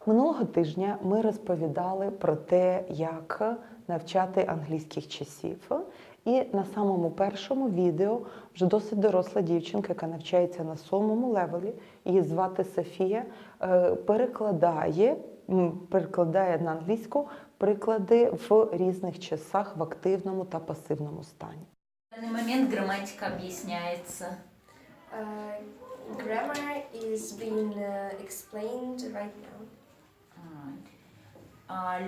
Минулого тижня ми розповідали про те, як навчати англійських часів. І на самому першому відео вже досить доросла дівчинка, яка навчається на 7-му левелі, її звати Софія, перекладає на англійську приклади в різних часах в активному та пасивному стані. В даний момент граматика об'ясняється. Grammar is being explained right now.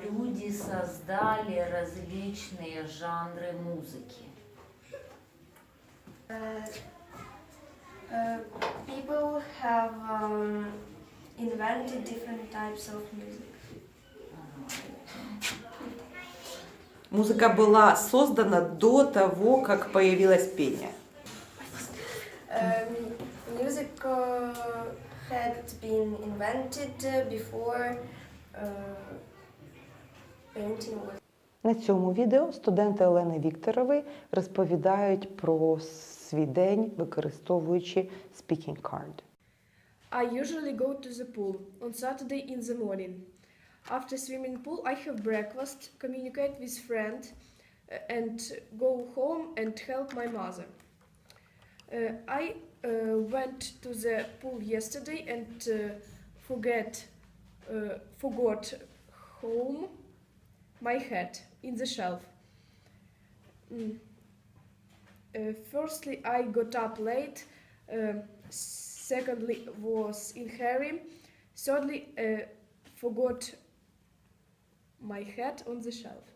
Люди создали различные жанры музыки. People have invented different types of music. Музыка была создана до того, как появилось пение. Music had been invented before painting was. На цьому відео студенти Олени Вікторової розповідають про свій день, використовуючи speaking card. I usually go to the pool on Saturday in the morning. After swimming pool, I have breakfast, communicate with friend, and go home and help my mother. I went to the pool yesterday and forgot home my hat in the shelf. Firstly, I got up late. Secondly, was in hurry. Thirdly, forgot my hat on the shelf.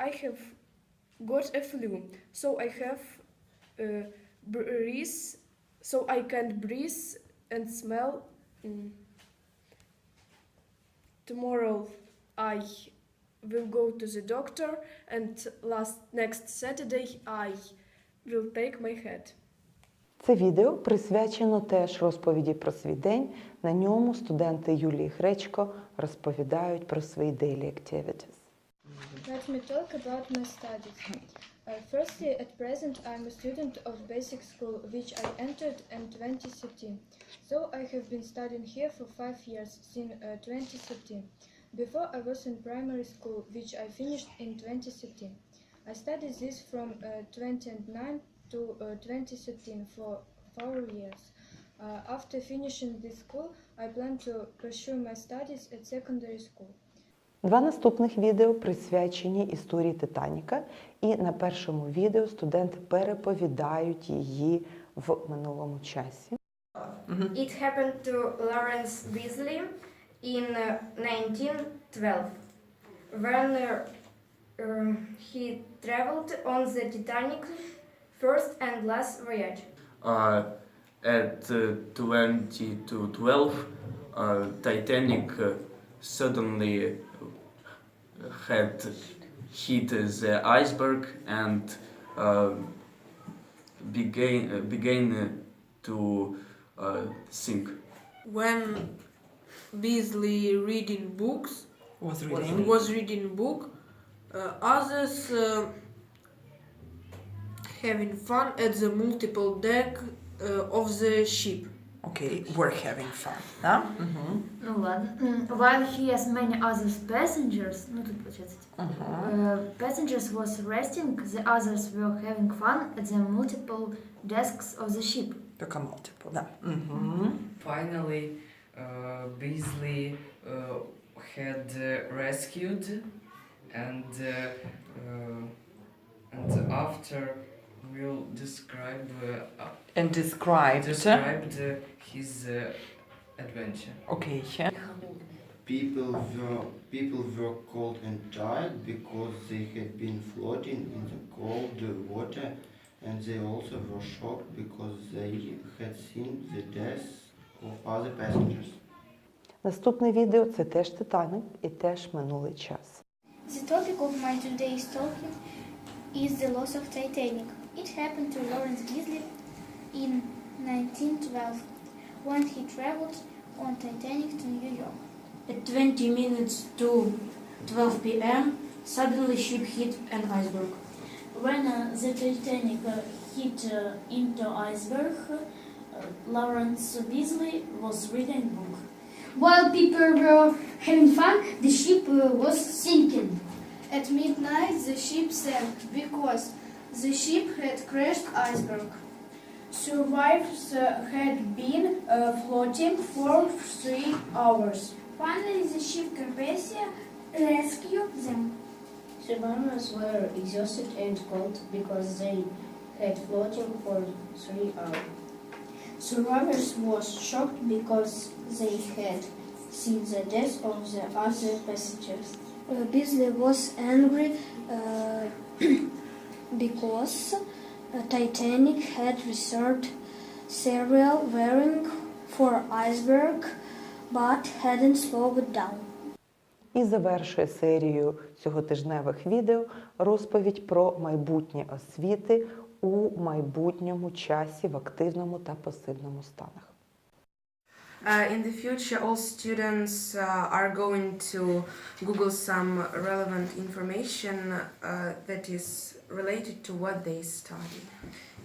I have got a flu, so I have so I can't breathe and smell. Tomorrow I will go to the doctor, and next Saturday I will take my hat. Це відео присвячено теж розповіді про свій день. На ньому студенти Юлії Гречко розповідають про свої daily activities. Let me talk about my studies. Firstly, at present I'm a student of basic school, which I entered in 2013. So I have been studying here for 5 years, since 2013. Before I was in primary school, which I finished in 2013. I studied this from 2009 to 2013 for 4 years. After finishing this school, I plan to pursue my studies at secondary school. Два наступних відео присвячені історії Титаніка. І на першому відео студенти переповідають її в минулому часі. It happened to Lawrence Weasley in 1912, when he traveled on the Titanic first and last voyage. At 2012, Titanic suddenly had hit the iceberg and began to sink. When Weasley was reading book, others having fun at the multiple deck of the ship. Okay, we're having fun. Да? Ну ладно. While he has many other passengers, ну тут получается, passengers was resting, the others were having fun at the multiple desks of the ship. Только multiple, да. Finally, Weasley had rescued, and after we'll described his adventure. Okay. People were cold and tired because they had been floating in the cold water, and they also were shocked because they had seen the deaths of other passengers. Наступне відео – це теж Титанік і теж минулий час. The topic of my today's talking is the loss of Titanic. It happened to Lawrence Weasley in 1912, when he traveled on Titanic to New York. At 20 minutes to 12 p.m., suddenly ship hit an iceberg. When the Titanic hit into iceberg, Lawrence Weasley was reading book. While people were having fun, the ship was sinking. At midnight, the ship sank because the ship had crashed iceberg. Survivors had been floating for 3 hours. Finally, the ship Carpathia rescued them. Survivors were exhausted and cold because they had floating for 3 hours. Survivors was shocked because they had seen the death of the other passengers. Beasley was angry because Titanic had reserved serial wearing for iceberg but hadn't slowed it down. І завершує серію цьоготижневих відео розповідь про майбутнє освіти у майбутньому часі в активному та пасивному станах. In the future, all students are going to Google some relevant information that is related to what they study.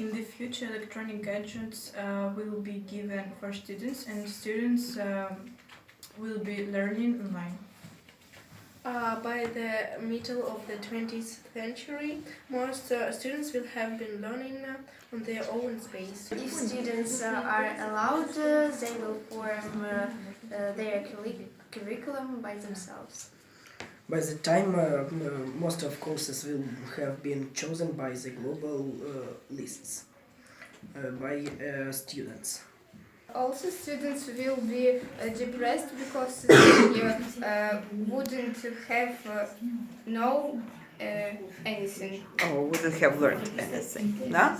In the future, electronic gadgets will be given for students, and students will be learning online. By the middle of the 20th century, most students will have been learning on their own space. If students are allowed, they will form their curriculum by themselves. By the time most of courses will have been chosen by the global lists by students. Also, students will be depressed because they wouldn't have know anything. Wouldn't have learned anything, да?